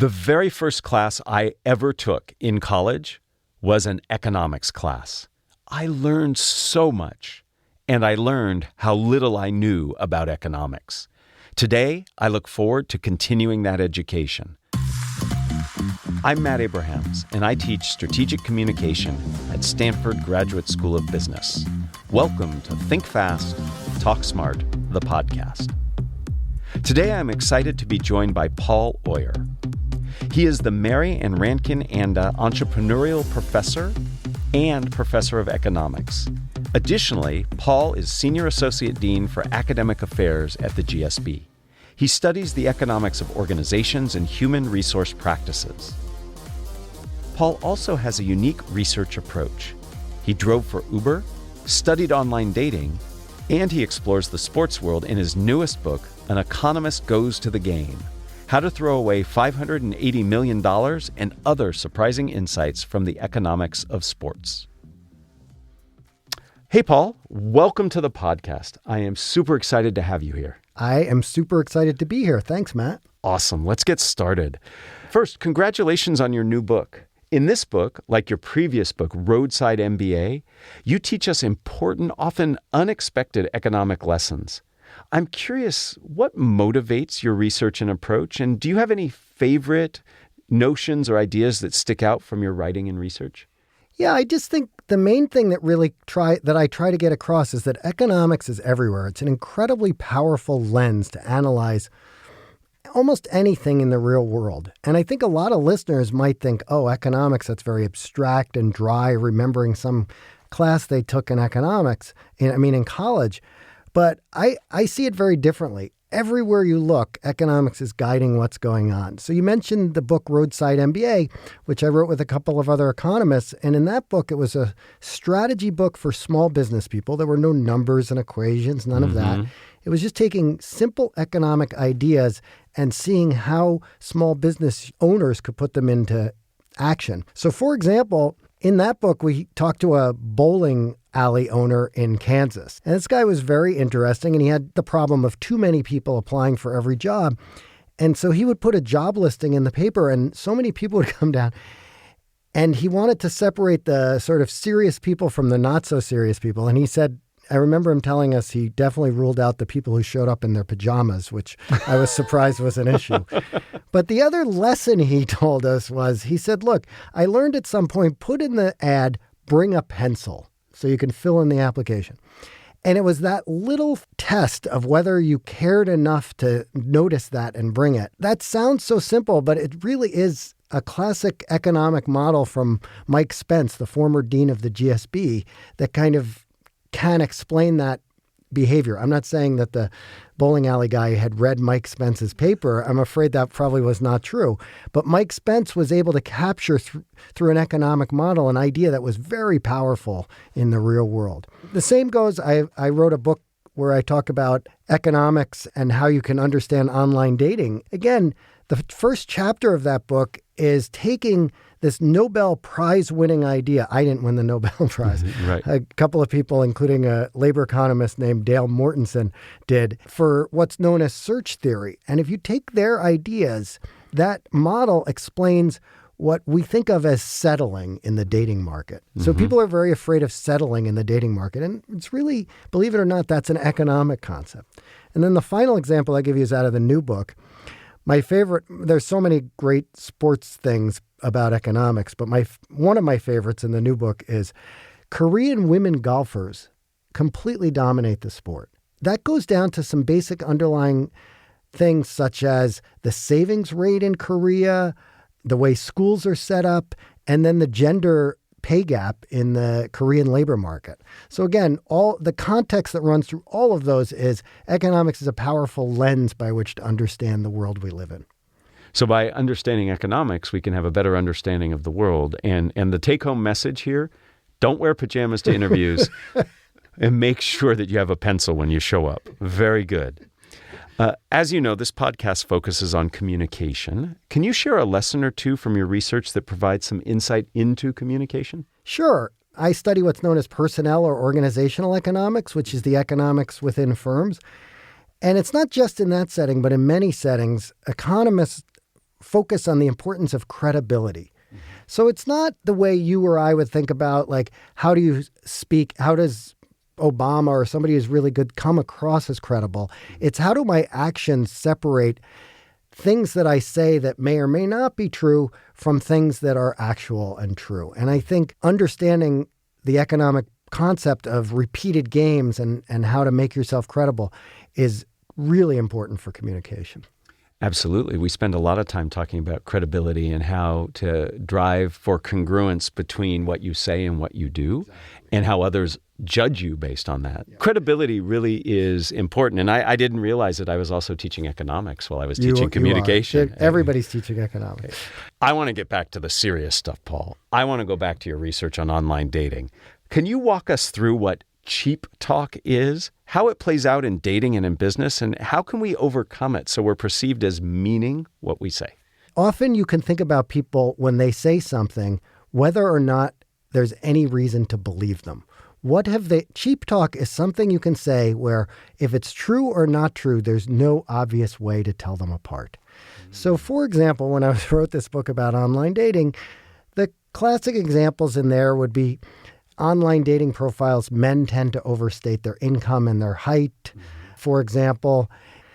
The very first class I ever took in college was an economics class. I learned so much, and I learned how little I knew about economics. Today, I look forward to continuing that education. I'm Matt Abrahams, and I teach strategic communication at Stanford Graduate School of Business. Welcome to Think Fast, Talk Smart, the podcast. Today, I'm excited to be joined by Paul Oyer. He is the Mary and Rankine Anda Entrepreneurial Professor and Professor of Economics. Additionally, Paul is Senior Associate Dean for Academic Affairs at the GSB. He studies the economics of organizations and human resource practices. Paul also has a unique research approach. He drove for Uber, studied online dating, and he explores the sports world in his newest book, An Economist Goes to the Game: How to Throw Away $580 million and Other Surprising Insights from the Economics of Sports. Hey, Paul, welcome to the podcast. I am super excited to have you here. I am super excited to be here. Thanks, Matt. Awesome. Let's get started. First, congratulations on your new book. In this book, like your previous book, Roadside MBA, you teach us important, often unexpected economic lessons. I'm curious, what motivates your research and approach? And do you have any favorite notions or ideas that stick out from your writing and research? Yeah, I just think the main thing that I try to get across is that economics is everywhere. It's an incredibly powerful lens to analyze almost anything in the real world. And I think a lot of listeners might think, oh, economics, that's very abstract and dry, remembering some class they took in economics, in college. But I see it very differently. Everywhere you look, economics is guiding what's going on. So you mentioned the book Roadside MBA, which I wrote with a couple of other economists. And in that book, it was a strategy book for small business people. There were no numbers and equations, none of that. It was just taking simple economic ideas and seeing how small business owners could put them into action. So for example, in that book, we talked to a bowling alley owner in Kansas. And this guy was very interesting, and he had the problem of too many people applying for every job. And so he would put a job listing in the paper, and so many people would come down. And he wanted to separate the sort of serious people from the not so serious people. And he said, I remember him telling us he definitely ruled out the people who showed up in their pajamas, which I was surprised was an issue. But the other lesson he told us was, he said, look, I learned at some point, put in the ad, bring a pencil so you can fill in the application. And it was that little test of whether you cared enough to notice that and bring it. That sounds so simple, but it really is a classic economic model from Mike Spence, the former dean of the GSB, that kind of can explain that behavior. I'm not saying that the bowling alley guy had read Mike Spence's paper. I'm afraid that probably was not true. But Mike Spence was able to capture through an economic model an idea that was very powerful in the real world. The same goes, I wrote a book where I talk about economics and how you can understand online dating. Again, the first chapter of that book is taking this Nobel Prize-winning idea. I didn't win the Nobel Prize. Right. A couple of people, including a labor economist named Dale Mortensen, did, for what's known as search theory. And if you take their ideas, that model explains what we think of as settling in the dating market. So people are very afraid of settling in the dating market. And it's really, believe it or not, that's an economic concept. And then the final example I give you is out of the new book. My favorite, there's so many great sports things about economics, but one of my favorites in the new book is Korean women golfers completely dominate the sport. That goes down to some basic underlying things such as the savings rate in Korea, the way schools are set up, and then the gender pay gap in the Korean labor market. So again, all the context that runs through all of those is economics is a powerful lens by which to understand the world we live in. So by understanding economics, we can have a better understanding of the world. And the take-home message here, don't wear pajamas to interviews and make sure that you have a pencil when you show up. Very good. As you know, this podcast focuses on communication. Can you share a lesson or two from your research that provides some insight into communication? Sure. I study what's known as personnel or organizational economics, which is the economics within firms. And it's not just in that setting, but in many settings, economists focus on the importance of credibility. So it's not the way you or I would think about, like, how do you speak? How does Obama or somebody who's really good come across as credible? It's how do my actions separate things that I say that may or may not be true from things that are actual and true. And I think understanding the economic concept of repeated games and how to make yourself credible is really important for communication. Absolutely. We spend a lot of time talking about credibility and how to drive for congruence between what you say and what you do, and how others judge you based on that. Yeah. Credibility really is important. And I didn't realize that I was also teaching economics while I was teaching communication. Everybody's teaching economics. Okay. I want to get back to the serious stuff, Paul. I want to go back to your research on online dating. Can you walk us through what cheap talk is, how it plays out in dating and in business, and how can we overcome it so we're perceived as meaning what we say? Often you can think about people when they say something, whether or not there's any reason to believe them. Cheap talk is something you can say where if it's true or not true, there's no obvious way to tell them apart. So for example, when I wrote this book about online dating, the classic examples in there would be online dating profiles. Men tend to overstate their income and their height, for example.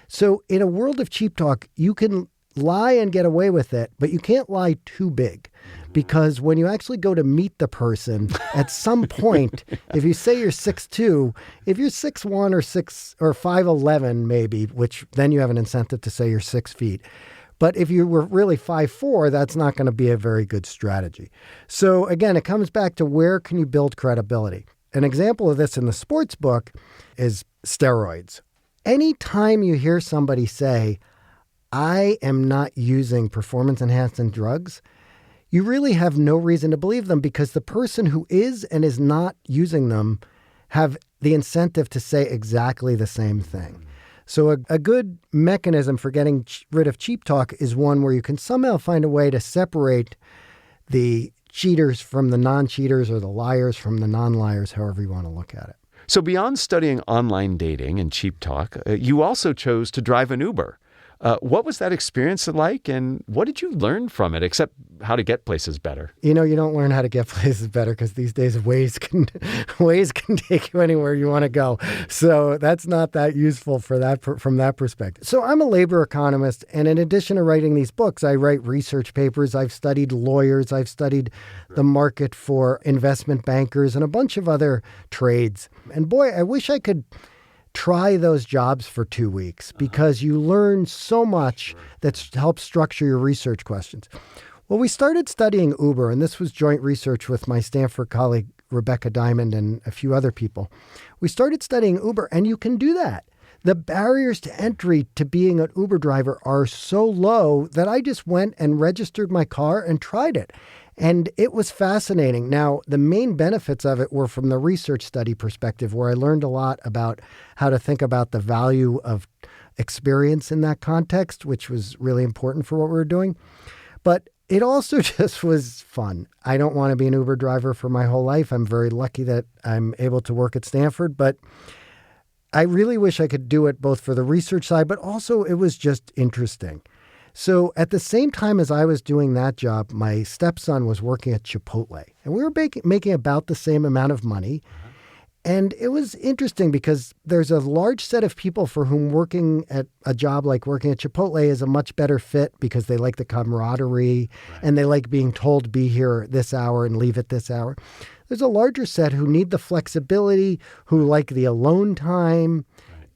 So in a world of cheap talk, you can lie and get away with it, but you can't lie too big. Because when you actually go to meet the person, at some point, if you say you're 6'2", if you're 6'1" or 5'11", maybe, which then you have an incentive to say you're 6 feet. But if you were really 5'4", that's not going to be a very good strategy. So again, it comes back to where can you build credibility? An example of this in the sports book is steroids. Anytime you hear somebody say, I am not using performance-enhancing drugs, you really have no reason to believe them because the person who is and is not using them have the incentive to say exactly the same thing. So a good mechanism for getting rid of cheap talk is one where you can somehow find a way to separate the cheaters from the non-cheaters or the liars from the non-liars, however you want to look at it. So beyond studying online dating and cheap talk, you also chose to drive an Uber. What was that experience like, and what did you learn from it, except how to get places better? You know, you don't learn how to get places better because these days Waze can take you anywhere you want to go. So that's not that useful from that perspective. So I'm a labor economist, and in addition to writing these books, I write research papers. I've studied lawyers. I've studied the market for investment bankers and a bunch of other trades. And boy, I wish I could try those jobs for 2 weeks because you learn so much that helps structure your research questions. Well, we started studying Uber, and this was joint research with my Stanford colleague, Rebecca Diamond, and a few other people. We started studying Uber, and you can do that. The barriers to entry to being an Uber driver are so low that I just went and registered my car and tried it. And it was fascinating. Now, the main benefits of it were from the research study perspective, where I learned a lot about how to think about the value of experience in that context, which was really important for what we were doing. But it also just was fun. I don't want to be an Uber driver for my whole life. I'm very lucky that I'm able to work at Stanford, but I really wish I could do it both for the research side, but also it was just interesting. So at the same time as I was doing that job, my stepson was working at Chipotle, and we were making about the same amount of money. And it was interesting because there's a large set of people for whom working at a job like working at Chipotle is a much better fit because they like the camaraderie and they like being told be here this hour and leave at this hour. There's a larger set who need the flexibility, who like the alone time.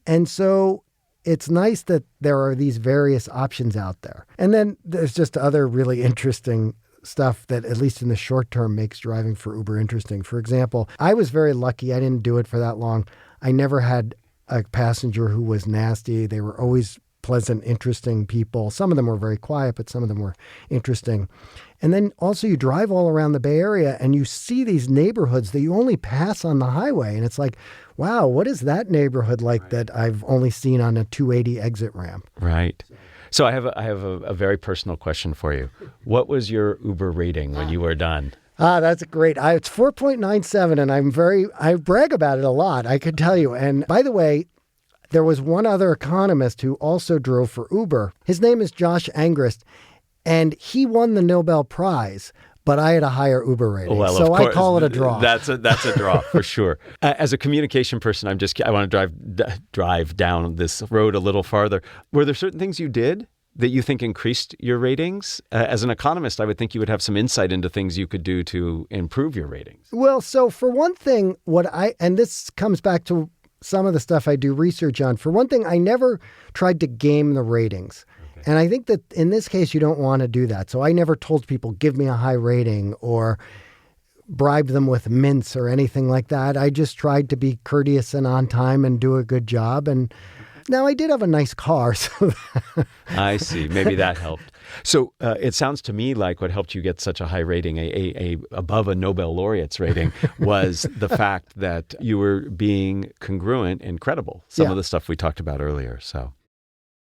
And so it's nice that there are these various options out there. And then there's just other really interesting stuff that, at least in the short term, makes driving for Uber interesting. For example, I was very lucky. I didn't do it for that long. I never had a passenger who was nasty. They were always pleasant, interesting people. Some of them were very quiet, but some of them were interesting. And then also you drive all around the Bay Area and you see these neighborhoods that you only pass on the highway. And it's like, wow, what is that neighborhood like that I've only seen on a 280 exit ramp? Right. So I have a very personal question for you. What was your Uber rating when you were done? That's great. It's 4.97, and I brag about it a lot, I could tell you. And by the way, there was one other economist who also drove for Uber. His name is Josh Angrist. And he won the Nobel Prize, but I had a higher Uber rating. Well, so of course, I call it a draw. That's a draw for sure. As a communication person, I want to drive down this road a little farther. Were there certain things you did that you think increased your ratings? As an economist, I would think you would have some insight into things you could do to improve your ratings. Well, so for one thing, and this comes back to some of the stuff I do research on. For one thing, I never tried to game the ratings. And I think that in this case, you don't want to do that. So I never told people, give me a high rating or bribe them with mints or anything like that. I just tried to be courteous and on time and do a good job. And now I did have a nice car. So I see. Maybe that helped. So it sounds to me like what helped you get such a high rating, a above a Nobel laureate's rating, was the fact that you were being congruent and credible. Some of the stuff we talked about earlier. So.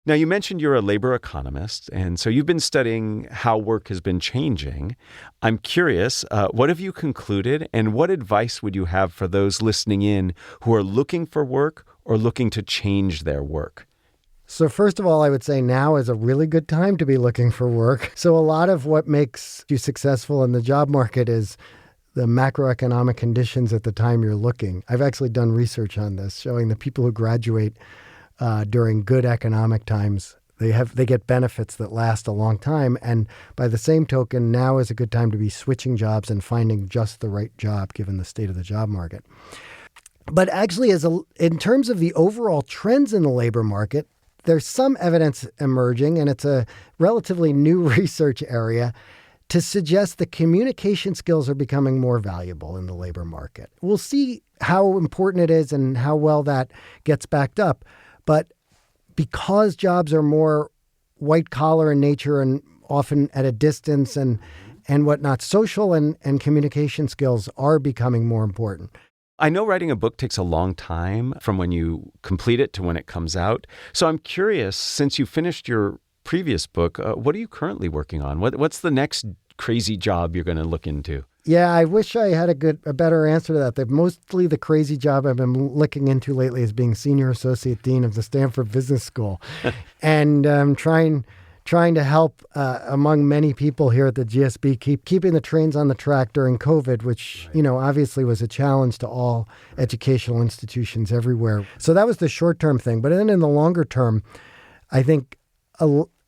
Now, you mentioned you're a labor economist, and so you've been studying how work has been changing. I'm curious, what have you concluded, and what advice would you have for those listening in who are looking for work or looking to change their work? So first of all, I would say now is a really good time to be looking for work. So a lot of what makes you successful in the job market is the macroeconomic conditions at the time you're looking. I've actually done research on this, showing the people who graduate during good economic times, they get benefits that last a long time. And by the same token, now is a good time to be switching jobs and finding just the right job given the state of the job market. But actually, in terms of the overall trends in the labor market, there's some evidence emerging, and it's a relatively new research area, to suggest that communication skills are becoming more valuable in the labor market. We'll see how important it is and how well that gets backed up. But because jobs are more white collar in nature and often at a distance and whatnot, social and communication skills are becoming more important. I know writing a book takes a long time from when you complete it to when it comes out. So I'm curious, since you finished your previous book, what are you currently working on? What's the next crazy job you're going to look into? Yeah, I wish I had a better answer to that. Mostly the crazy job I've been looking into lately is being Senior Associate Dean of the Stanford Business School. And trying to help, among many people here at the GSB, keeping the trains on the track during COVID, which, obviously was a challenge to all educational institutions everywhere. So that was the short-term thing. But then in the longer term, I think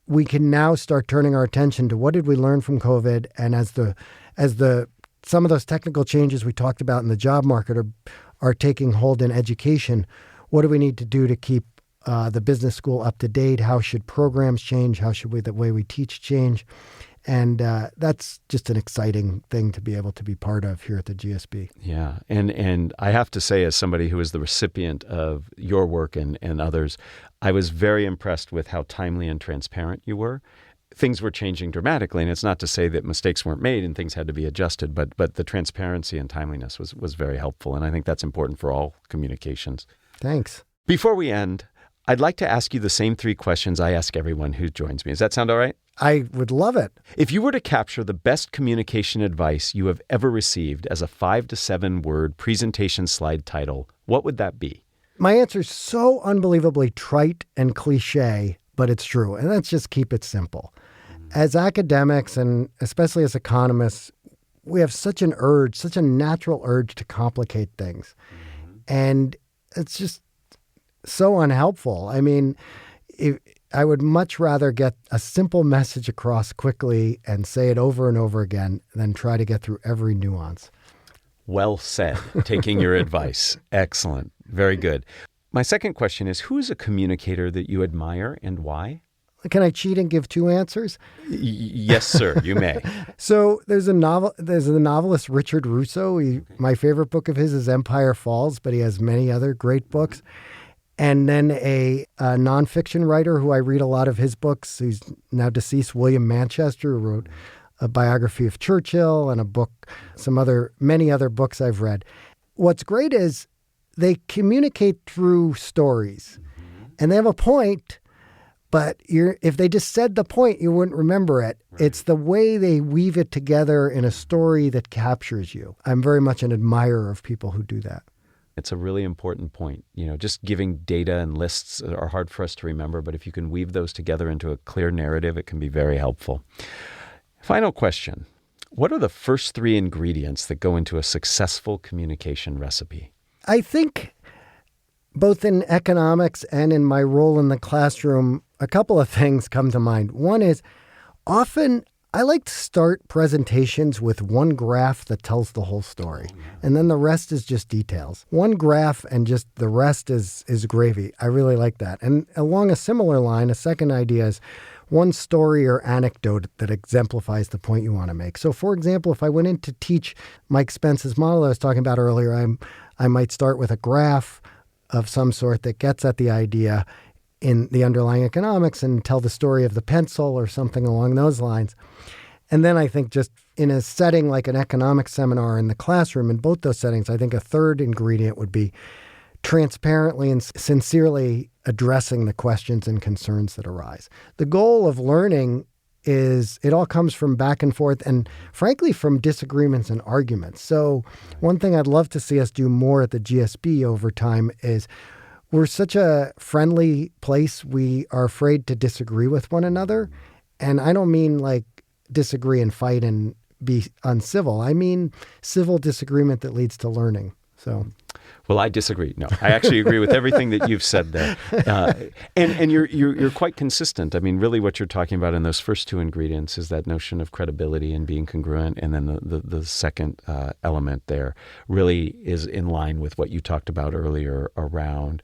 we can now start turning our attention to what did we learn from COVID, and as some of those technical changes we talked about in the job market are taking hold in education, what do we need to do to keep the business school up to date? How should programs change? How should the way we teach change? And that's just an exciting thing to be able to be part of here at the GSB. Yeah. And I have to say, as somebody who is the recipient of your work and others, I was very impressed with how timely and transparent you were. Things were changing dramatically, and it's not to say that mistakes weren't made and things had to be adjusted, but the transparency and timeliness was very helpful, and I think that's important for all communications. Thanks. Before we end, I'd like to ask you the same 3 questions I ask everyone who joins me. Does that sound all right? I would love it. If you were to capture the best communication advice you have ever received as a 5 to 7 word presentation slide title, what would that be? My answer is so unbelievably trite and cliche, but it's true. And let's just keep it simple. As academics and especially as economists, we have such a natural urge to complicate things. And it's just so unhelpful. I mean, I would much rather get a simple message across quickly and say it over and over again than try to get through every nuance. Well said. Taking your advice. Excellent. Very good. My second question is, who is a communicator that you admire and why? Can I cheat and give 2 answers? Yes, sir. You may. So there's the novelist Richard Russo. My favorite book of his is Empire Falls, but he has many other great books. And then a nonfiction writer who I read a lot of his books, who's now deceased, William Manchester, who wrote a biography of Churchill and many other books I've read. What's great is they communicate through stories, and they have a point. But if they just said the point, you wouldn't remember it. Right. It's the way they weave it together in a story that captures you. I'm very much an admirer of people who do that. It's a really important point. Just giving data and lists are hard for us to remember, but if you can weave those together into a clear narrative, it can be very helpful. Final question. What are the first 3 ingredients that go into a successful communication recipe? I think both in economics and in my role in the classroom, a couple of things come to mind. One is often I like to start presentations with one graph that tells the whole story, and then the rest is just details. One graph and just the rest is gravy. I really like that. And along a similar line, a second idea is one story or anecdote that exemplifies the point you want to make. So, for example, if I went in to teach Mike Spence's model I was talking about earlier, I might start with a graph of some sort that gets at the idea in the underlying economics and tell the story of the pencil or something along those lines. And then I think just in a setting like an economics seminar in the classroom, in both those settings, I think a third ingredient would be transparently and sincerely addressing the questions and concerns that arise. The goal of learning is it all comes from back and forth and, frankly, from disagreements and arguments. So one thing I'd love to see us do more at the GSB over time is we're such a friendly place. We are afraid to disagree with one another. And I don't mean like disagree and fight and be uncivil. I mean civil disagreement that leads to learning. So, well, I disagree. No, I actually agree with everything that you've said there, and you're quite consistent. I mean, really, what you're talking about in those first 2 ingredients is that notion of credibility and being congruent, and then the second element there really is in line with what you talked about earlier around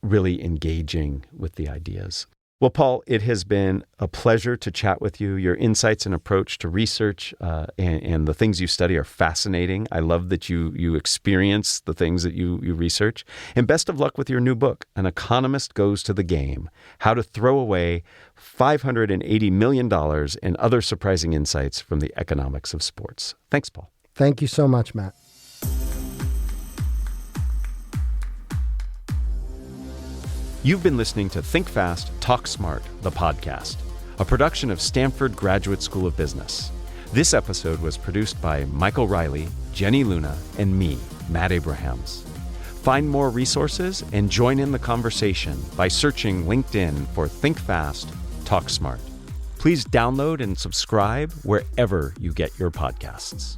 really engaging with the ideas. Well, Paul, it has been a pleasure to chat with you. Your insights and approach to research and the things you study are fascinating. I love that you experience the things that you research. And best of luck with your new book, An Economist Goes to the Game, How to Throw Away $580 million and Other Surprising Insights from the Economics of Sports. Thanks, Paul. Thank you so much, Matt. You've been listening to Think Fast, Talk Smart, the podcast, a production of Stanford Graduate School of Business. This episode was produced by Michael Riley, Jenny Luna, and me, Matt Abrahams. Find more resources and join in the conversation by searching LinkedIn for Think Fast, Talk Smart. Please download and subscribe wherever you get your podcasts.